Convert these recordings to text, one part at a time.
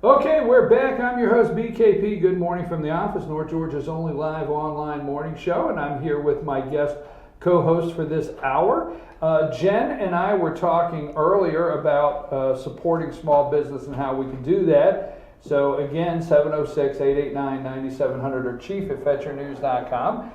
Okay, we're back. I'm your host, BKP. Good morning from the office, North Georgia's only live online morning show, and I'm here with my guest co-host for this hour. Jen and I were talking earlier about supporting small business and how we can do that. So again, 706-889-9700 or chief@fetchernews.com.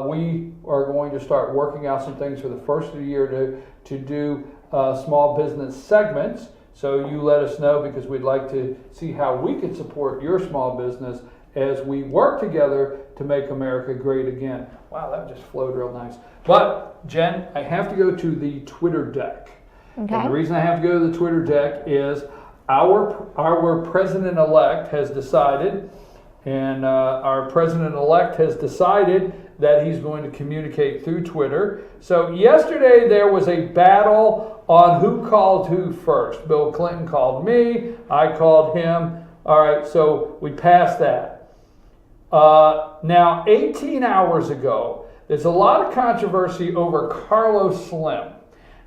We are going to start working out some things for the first of the year to do small business segments. So you let us know, because we'd like to see how we can support your small business as we work together to make America great again. Wow, that just flowed real nice. But Jen, I have to go to the Twitter deck. Okay. And the reason I have to go to the Twitter deck is our president-elect has decided, and our president-elect has decided that he's going to communicate through Twitter. So yesterday there was a battle on who called who first. Bill Clinton called me, I called him. All right, so we passed that. Now, 18 hours ago, there's a lot of controversy over Carlos Slim.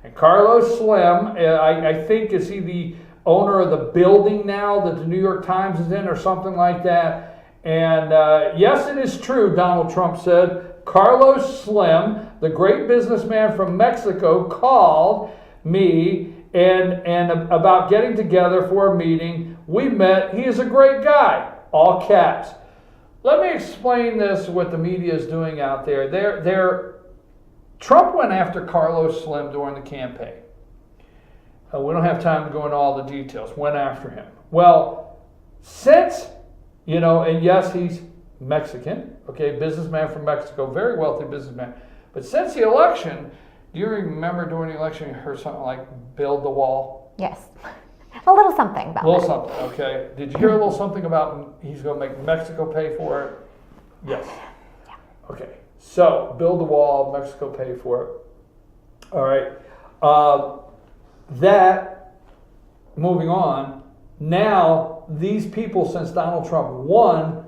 And Carlos Slim, I think, is he the owner of the building now that the New York Times is in or something like that. And yes, it is true, Donald Trump said, Carlos Slim, the great businessman from Mexico, called me and about getting together for a meeting. We met. He is a great guy, all caps. Let me explain this, what the media is doing out there. Trump went after Carlos Slim during the campaign. We don't have time to go into all the details. Went after him. Well, since, and yes, he's Mexican, okay, businessman from Mexico, very wealthy businessman. But since the election, do you remember during the election you heard something like build the wall? Yes. A little something about it. A little something, okay. Did you hear a little something about he's going to make Mexico pay for it? Yes. Yeah. Okay. So, build the wall, Mexico pay for it. All right. Moving on, now these people, since Donald Trump won,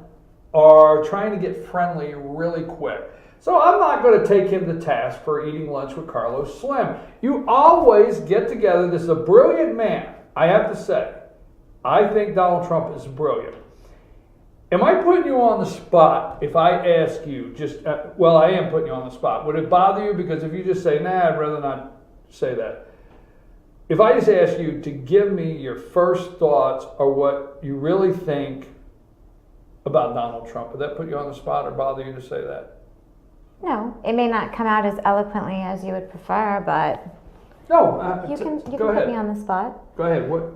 are trying to get friendly really quick. So I'm not going to take him to task for eating lunch with Carlos Slim. You always get together. This is a brilliant man, I have to say. I think Donald Trump is brilliant. Am I putting you on the spot if I ask you I am putting you on the spot. Would it bother you? Because if you just say, nah, I'd rather not say that. If I just ask you to give me your first thoughts or what you really think about Donald Trump, would that put you on the spot or bother you to say that? No, it may not come out as eloquently as you would prefer, but no, you can go put ahead. me on the spot. Go ahead. What?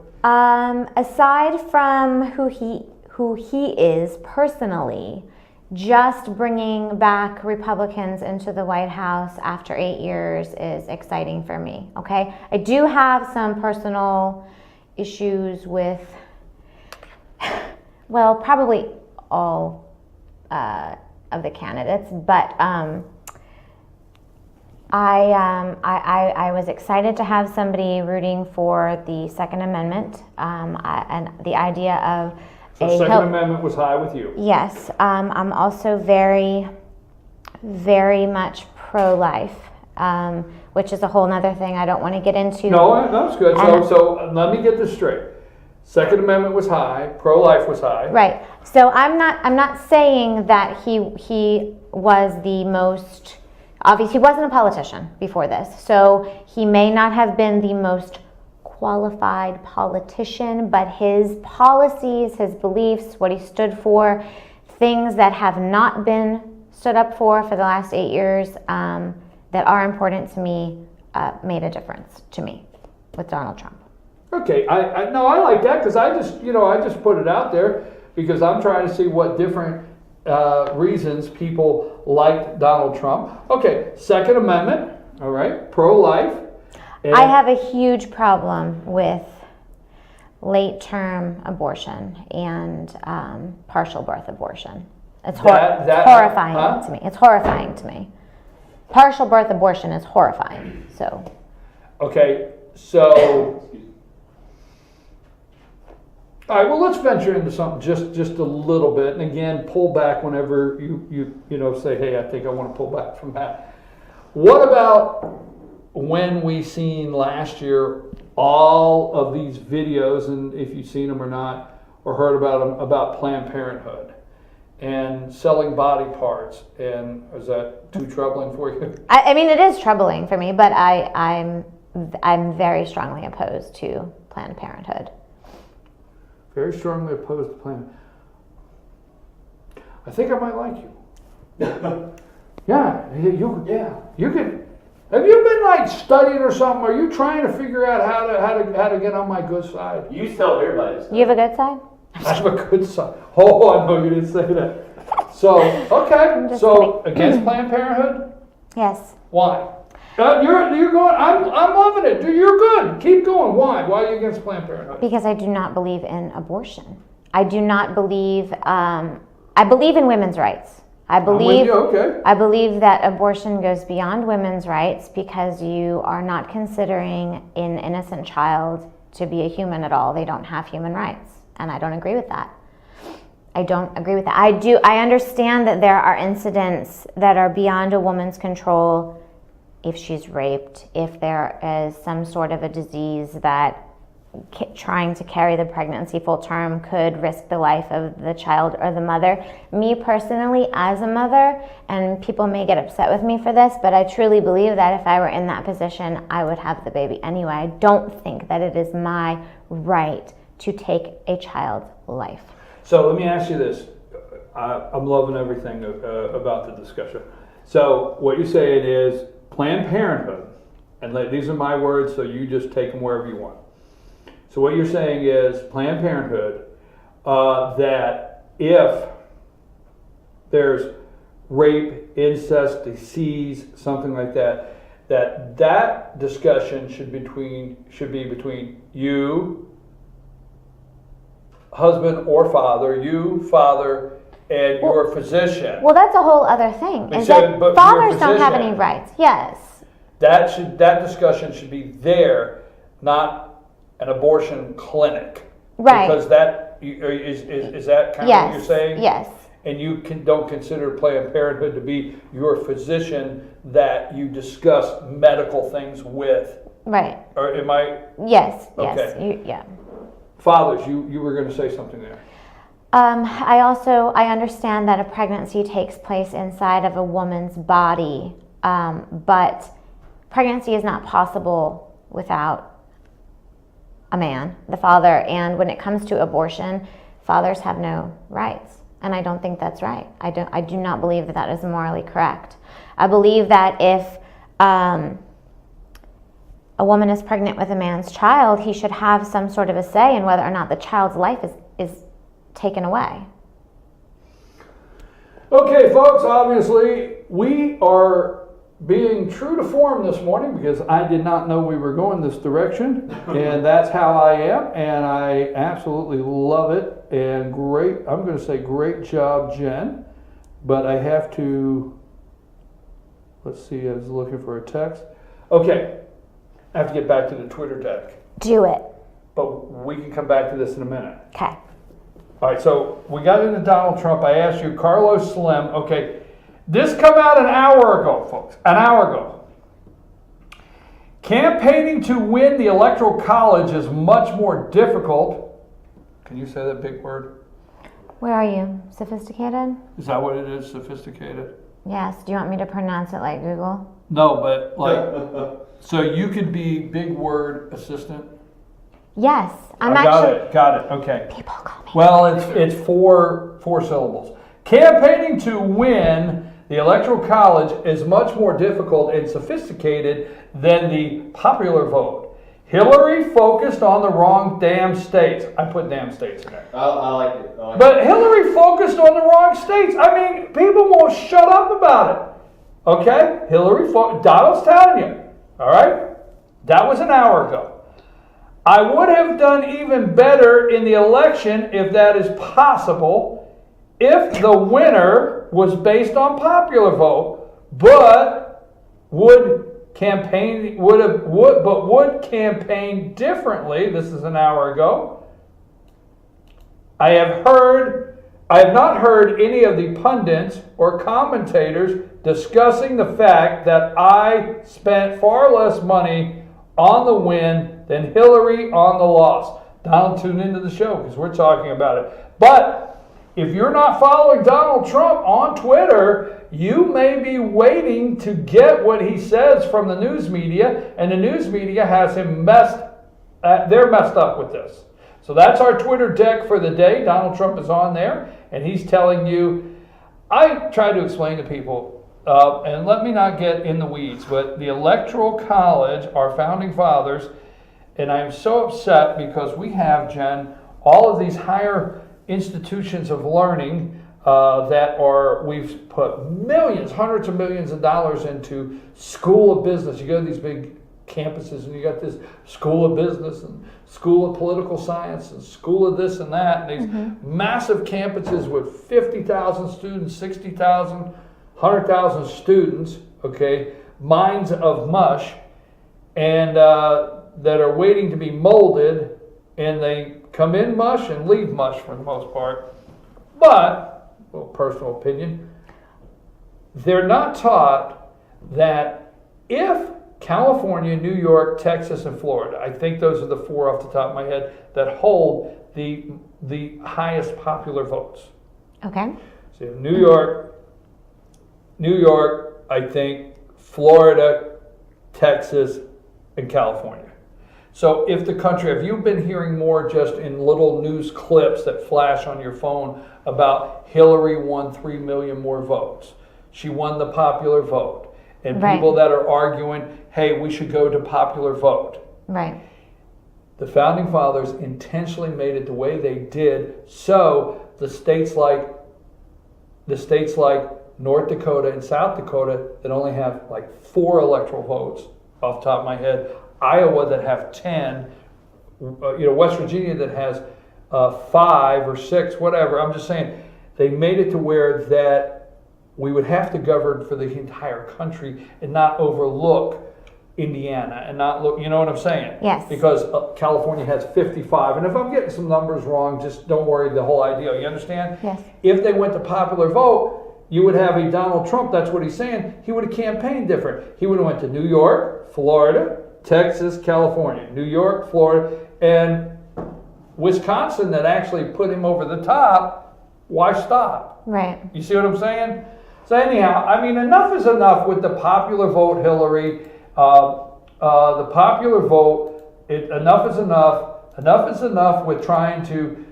Aside from who he is personally, just bringing back Republicans into the White House after 8 years is exciting for me. Okay, I do have some personal issues with, well, probably all of the candidates, but I was excited to have somebody rooting for the Second Amendment and the idea of Second Amendment was high with you. Yes, I'm also very, very much pro-life, which is a whole other thing I don't want to get into. No, that's good. So let me get this straight. Second Amendment was high, pro-life was high. Right. So I'm not saying that he was the most obvious. He wasn't a politician before this, so he may not have been the most qualified politician, but his policies, his beliefs, what he stood for, things that have not been stood up for the last 8 years that are important to me made a difference to me with Donald Trump. Okay, I like that, because I just put it out there because I'm trying to see what different reasons people liked Donald Trump. Okay, Second Amendment, all right, pro-life. I have a huge problem with late-term abortion and partial birth abortion. It's horrifying to me. It's horrifying to me. Partial birth abortion is horrifying. So. Okay, so. All right, well, let's venture into something just a little bit, and again, pull back whenever you say, hey, I think I want to pull back from that. What about when we seen last year all of these videos, and if you've seen them or not, or heard about Planned Parenthood and selling body parts, and is that too troubling for you? I mean, it is troubling for me, but I'm very strongly opposed to Planned Parenthood. Very strongly opposed to Planned. I think I might like you. Yeah, you could. Have you been like studying or something? Are you trying to figure out how to get on my good side? You tell everybody. You have a good side? I have a good side. Oh, I know you didn't say that. So okay, so against Planned Parenthood? Yes. Why? You're going. I'm loving it. You're good. Keep going. Why? Why are you against Planned Parenthood? Because I do not believe in abortion. I do not believe. I believe in women's rights. I believe. Okay. I believe that abortion goes beyond women's rights because you are not considering an innocent child to be a human at all. They don't have human rights, and I don't agree with that. I don't agree with that. I understand that there are incidents that are beyond a woman's control. If she's raped, if there is some sort of a disease that trying to carry the pregnancy full term could risk the life of the child or the mother. Me personally, as a mother, and people may get upset with me for this, but I truly believe that if I were in that position, I would have the baby anyway. I don't think that it is my right to take a child's life. So let me ask you this. I'm loving everything about the discussion. So what you're saying is Planned Parenthood, and these are my words, so you just take them wherever you want. So what you're saying is Planned Parenthood, that if there's rape, incest, disease, something like that, that discussion should be between you, husband or father, you, father, and your physician. Well, that's a whole other thing. Is So, that fathers don't have any rights. Yes. That discussion should be there, not an abortion clinic. Right. Because that is that kind of what you're saying? Yes. And you don't consider Planned Parenthood to be your physician that you discuss medical things with. Right. Or am I? Yes. Okay. Yes. Yeah. Fathers, you were going to say something there. I understand that a pregnancy takes place inside of a woman's body, but pregnancy is not possible without a man, the father. And when it comes to abortion, fathers have no rights, and I don't think that's right. I do not believe that is morally correct. I believe that if a woman is pregnant with a man's child, he should have some sort of a say in whether or not the child's life is taken away. Okay, folks, obviously we are being true to form this morning because I did not know we were going this direction, and that's how I am, and I absolutely love it, and great, I'm going to say great job, Jen, but I have to, let's see, I was looking for a text. Okay, I have to get back to the Twitter deck. Do it. But we can come back to this in a minute. Okay. All right, so we got into Donald Trump. I asked you, Carlos Slim. Okay, this come out an hour ago, folks. An hour ago. Campaigning to win the Electoral College is much more difficult. Can you say that big word? Where are you? Sophisticated? Is that what it is, sophisticated? Yes. Do you want me to pronounce it like Google? No, but like, so you could be big word assistant? Yes. Got it. Okay. People call me. Well, it's four syllables. Campaigning to win the Electoral College is much more difficult and sophisticated than the popular vote. Hillary focused on the wrong damn states. I put damn states in there. I like it. But Hillary focused on the wrong states. I mean, people won't shut up about it. Okay? Donald's telling you. All right? That was an hour ago. I would have done even better in the election, if that is possible, if the winner was based on popular vote, but would campaign differently. This is an hour ago. I have not heard any of the pundits or commentators discussing the fact that I spent far less money on the win than Hillary on the loss. Donald, tune into the show because we're talking about it. But if you're not following Donald Trump on Twitter, you may be waiting to get what he says from the news media, and the news media has him they're messed up with this. So that's our Twitter deck for the day. Donald Trump is on there, and he's telling you, I try to explain to people, and let me not get in the weeds, but the Electoral College, our founding fathers, and I'm so upset because we have, Jen, all of these higher institutions of learning we've put millions, hundreds of millions of dollars into School of Business. You go to these big campuses and you got this School of Business and School of Political Science and School of this and that, and these massive campuses with 50,000 students, 60,000, 100,000 students, okay, minds of mush, and that are waiting to be molded, and they come in mush and leave mush for the most part. But, a little personal opinion, they're not taught that if California, New York, Texas, and Florida, I think those are the four off the top of my head that hold the highest popular votes. Okay. So New York, I think, Florida, Texas, and California. So if the country, have you been hearing more just in little news clips that flash on your phone about Hillary won 3 million more votes? She won the popular vote. And people that are arguing, hey, we should go to popular vote. Right. The founding fathers intentionally made it the way they did so the states like North Dakota and South Dakota that only have like 4 electoral votes off the top of my head, Iowa that have 10, West Virginia that has 5 or 6, whatever. I'm just saying they made it to where that we would have to govern for the entire country and not overlook Indiana and not look, you know what I'm saying? Yes. Because California has 55. And if I'm getting some numbers wrong, just don't worry, the whole idea. You understand? Yes. If they went to popular vote, you would have a Donald Trump, that's what he's saying, he would have campaigned different. He would have went to New York, Florida, Texas, California, New York, Florida, and Wisconsin that actually put him over the top. Why stop? Right. You see what I'm saying? So anyhow, I mean, enough is enough with the popular vote, Hillary. The popular vote, enough is enough. Enough is enough with trying to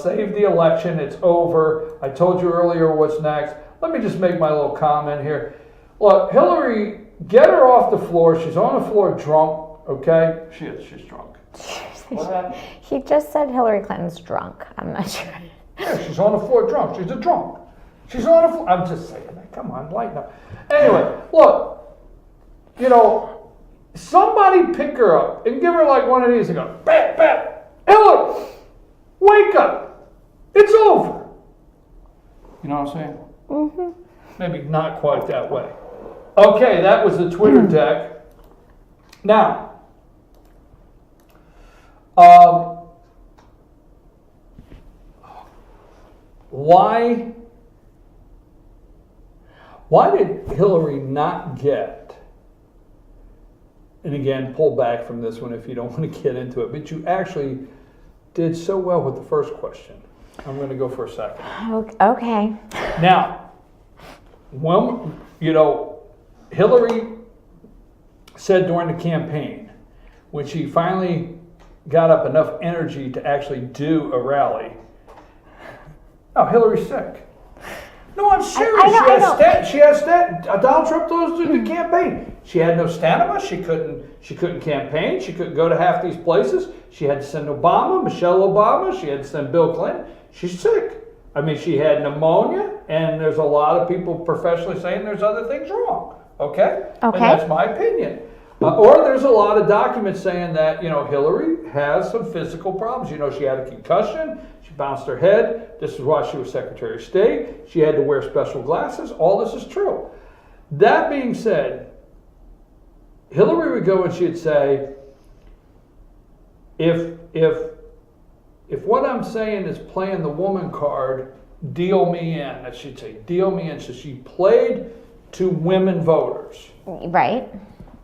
save the election. It's over. I told you earlier what's next. Let me just make my little comment here. Look, Hillary, get her off the floor. She's on the floor drunk, okay? She is. She's drunk. What happened? He just said Hillary Clinton's drunk. I'm not sure. Yeah, she's on the floor drunk. She's a drunk. She's on the floor. I'm just saying that. Come on, lighten up. Anyway, look, somebody pick her up and give her like one of these and go, bam, bam, Hillary, wake up. It's over. You know what I'm saying? Mm-hmm. Maybe not quite that way. Okay, that was the Twitter deck. Now, why did Hillary not get, and again, pull back from this one if you don't want to get into it, but you actually did so well with the first question. I'm going to go for a second. Okay. Now, when, Hillary said during the campaign, when she finally got up enough energy to actually do a rally, oh, Hillary's sick. No, I'm serious. She has Donald Trump goes through the campaign. She had no stamina. She couldn't campaign. She couldn't go to half these places. She had to send Michelle Obama. She had to send Bill Clinton. She's sick. I mean, she had pneumonia, and there's a lot of people professionally saying there's other things wrong. Okay? And that's my opinion. Or there's a lot of documents saying that, Hillary has some physical problems. She had a concussion. She bounced her head. This is why she was Secretary of State. She had to wear special glasses. All this is true. That being said, Hillary would go and she'd say, if what I'm saying is playing the woman card, deal me in. That she'd say, deal me in. So she played to women voters. Right.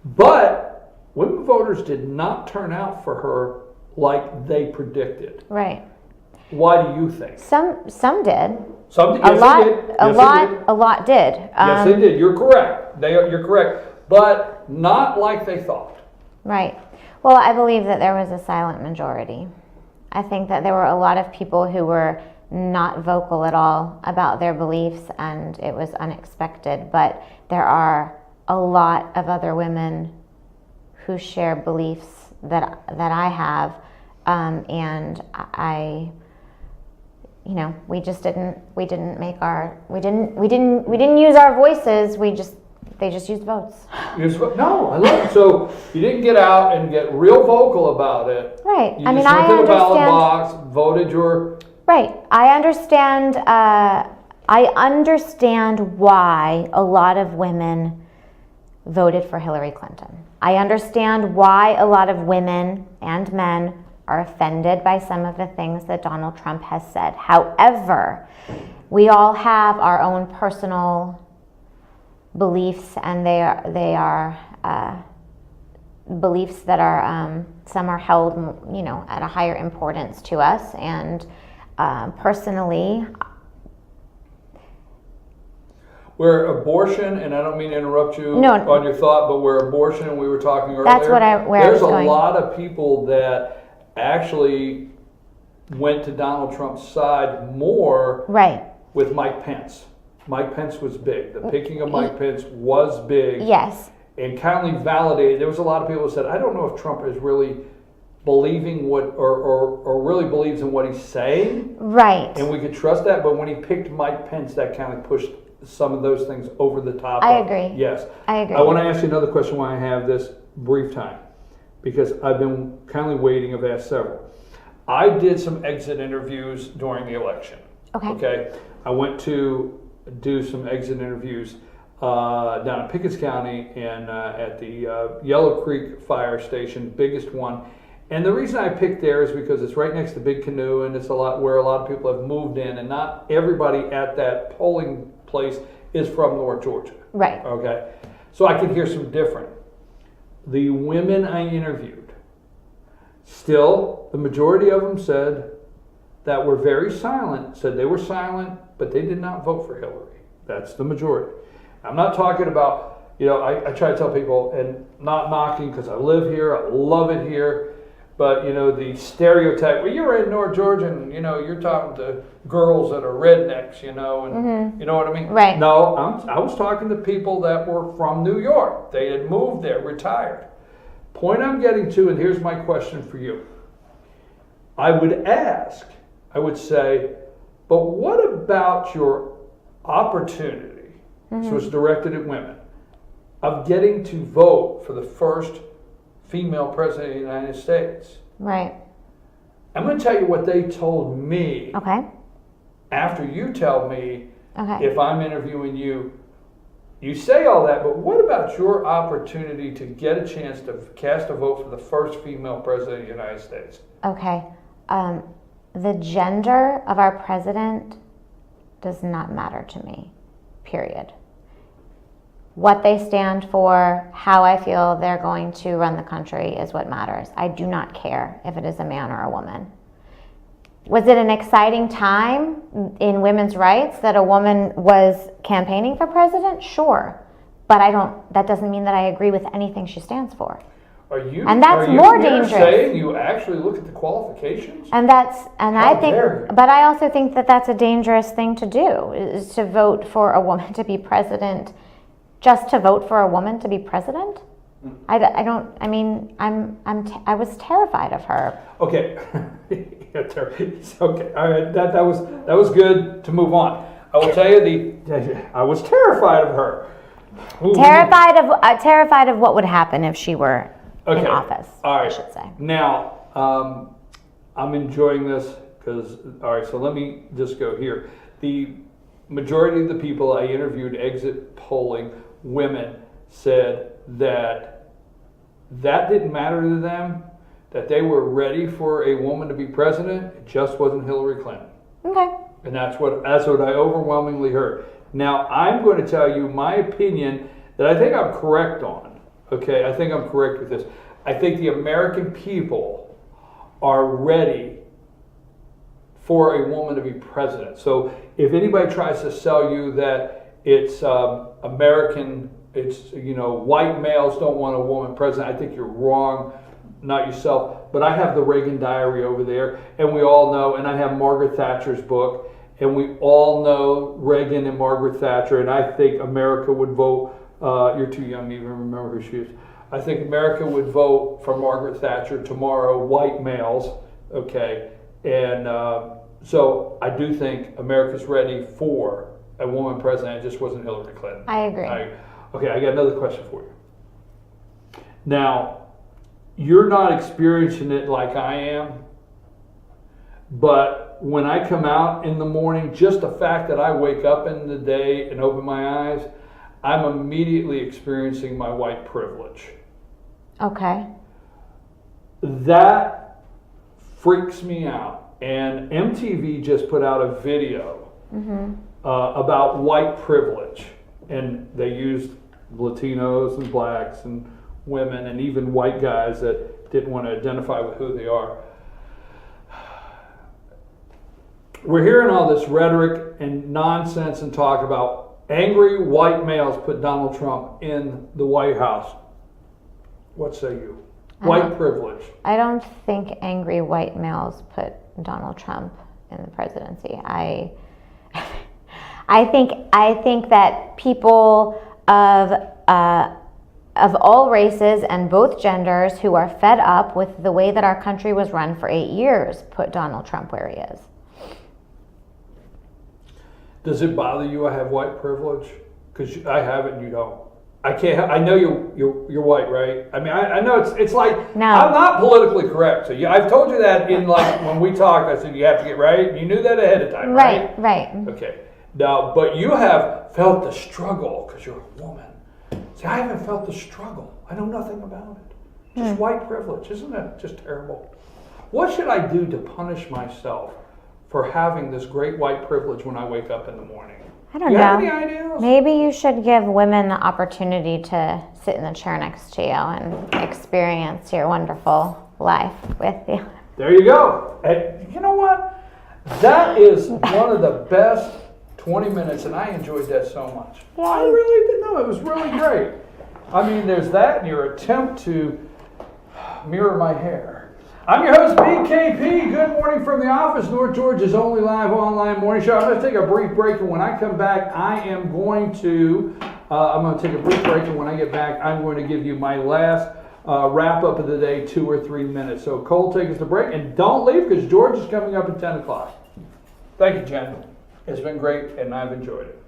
But women voters did not turn out for her like they predicted. Right. Why do you think? Some did. Some, A yes, lot. they did. A Yes, lot. they did. A lot did. Yes, they did. You're correct. You're correct, but not like they thought. Right. Well, I believe that there was a silent majority. I think that there were a lot of people who were not vocal at all about their beliefs, and it was unexpected. But there are a lot of other women who share beliefs that I have, and I, we just didn't use our voices. They just used votes. No, I love it. So you didn't get out and get real vocal about it. Right. You just went to the ballot box, voted your. Right. I understand. I understand why a lot of women voted for Hillary Clinton. I understand why a lot of women and men are offended by some of the things that Donald Trump has said. However, we all have our own personal beliefs, and they are beliefs that are some are held, at a higher importance to us. And personally, where abortion, and I don't mean to interrupt you on your thought, but where abortion, and we were talking earlier, that's where I was going. There's a lot of people that actually went to Donald Trump's side more with Mike Pence. Mike Pence was big. The picking of Mike Pence was big. Yes. And kindly validated. There was a lot of people who said, I don't know if Trump is really believing what or really believes in what he's saying. Right. And we could trust that. But when he picked Mike Pence, that kind of pushed some of those things over the top. I agree. Yes. I agree. I want to ask you another question while I have this brief time, because I've been kindly waiting. I've asked several. I did some exit interviews during the election. Okay. I went to do some exit interviews down in Pickens County and at the Yellow Creek Fire Station, biggest one. And the reason I picked there is because it's right next to Big Canoe, and it's where a lot of people have moved in, and not everybody at that polling place is from North Georgia. Right. Okay. So I could hear some different. The women I interviewed, still, the majority of them said that were very silent, said they were silent, but they did not vote for Hillary. That's the majority. I'm not talking about, I try to tell people, and not knocking because I live here, I love it here, but, the stereotype, well, you're in North Georgia and, you're talking to girls that are rednecks, and you know what I mean? Right. No, I was talking to people that were from New York. They had moved there, retired. Point I'm getting to, and here's my question for you. I would say, but what about your opportunity, so it's directed at women, of getting to vote for the first female president of the United States? Right. I'm going to tell you what they told me. Okay. After you tell me, if I'm interviewing you, you say all that, but what about your opportunity to get a chance to cast a vote for the first female president of the United States? Okay. The gender of our president does not matter to me, period. What they stand for, how I feel they're going to run the country is what matters. I do not care if it is a man or a woman. Was it an exciting time in women's rights that a woman was campaigning for president? Sure. But that doesn't mean that I agree with anything she stands for. And that's more dangerous. Saying you actually look at the qualifications? But I also think that that's a dangerous thing to do, is to vote for a woman to be president, just to vote for a woman to be president. I was terrified of her. Okay. Okay. All right. That was good to move on. I will tell you I was terrified of her. Terrified of what would happen if she were in office. All right. I should say. Now, I'm enjoying this because, all right, so let me just go here. The majority of the people I interviewed exit polling, women, said that didn't matter to them, that they were ready for a woman to be president. It just wasn't Hillary Clinton. Okay. And that's what I overwhelmingly heard. Now, I'm going to tell you my opinion that I think I'm correct on. Okay, I think I'm correct with this. I think the American people are ready for a woman to be president. So if anybody tries to sell you that it's American, it's, white males don't want a woman president, I think you're wrong, not yourself. But I have the Reagan Diary over there, and we all know, and I have Margaret Thatcher's book, and we all know Reagan and Margaret Thatcher, and I think America would vote, you're too young to even remember who she is. I think America would vote for Margaret Thatcher tomorrow, white males, okay? And so I do think America's ready for a woman president. It just wasn't Hillary Clinton. I agree. Okay, I got another question for you. Now, you're not experiencing it like I am, but when I come out in the morning, just the fact that I wake up in the day and open my eyes, I'm immediately experiencing my white privilege. Okay. That freaks me out. And MTV just put out a video about white privilege. And they used Latinos and blacks and women and even white guys that didn't want to identify with who they are. We're hearing all this rhetoric and nonsense and talk about angry white males put Donald Trump in the White House. What say you? White privilege. I don't think angry white males put Donald Trump in the presidency. I think that people of all races and both genders who are fed up with the way that our country was run for 8 years put Donald Trump where he is. Does it bother you I have white privilege? Because I have it and you don't. I can't. I know you're white, right? I mean, I know it's like no. I'm not politically correct. So I've told you that in like when we talked. I said you have to get right. You knew that ahead of time, right? Right. Okay. Now, but you have felt the struggle because you're a woman. See, I haven't felt the struggle. I know nothing about it. Just white privilege. Isn't that just terrible? What should I do to punish myself for having this great white privilege when I wake up in the morning? I don't know. You have any ideas? Maybe you should give women the opportunity to sit in the chair next to you and experience your wonderful life with you. There you go. And you know what? That is one of the best 20 minutes, and I enjoyed that so much. Yay. I really did know. It was really great. I mean, there's that and your attempt to mirror my hair. I'm your host, BKP. Good morning from the office, North Georgia's only live online morning show. I'm going to take a brief break, and when I come back, I'm going to take a brief break, and when I get back, I'm going to give you my last wrap-up of the day, 2 or 3 minutes. So Cole, take us to break, and don't leave, because George is coming up at 10 o'clock. Thank you, Jen. It's been great, and I've enjoyed it.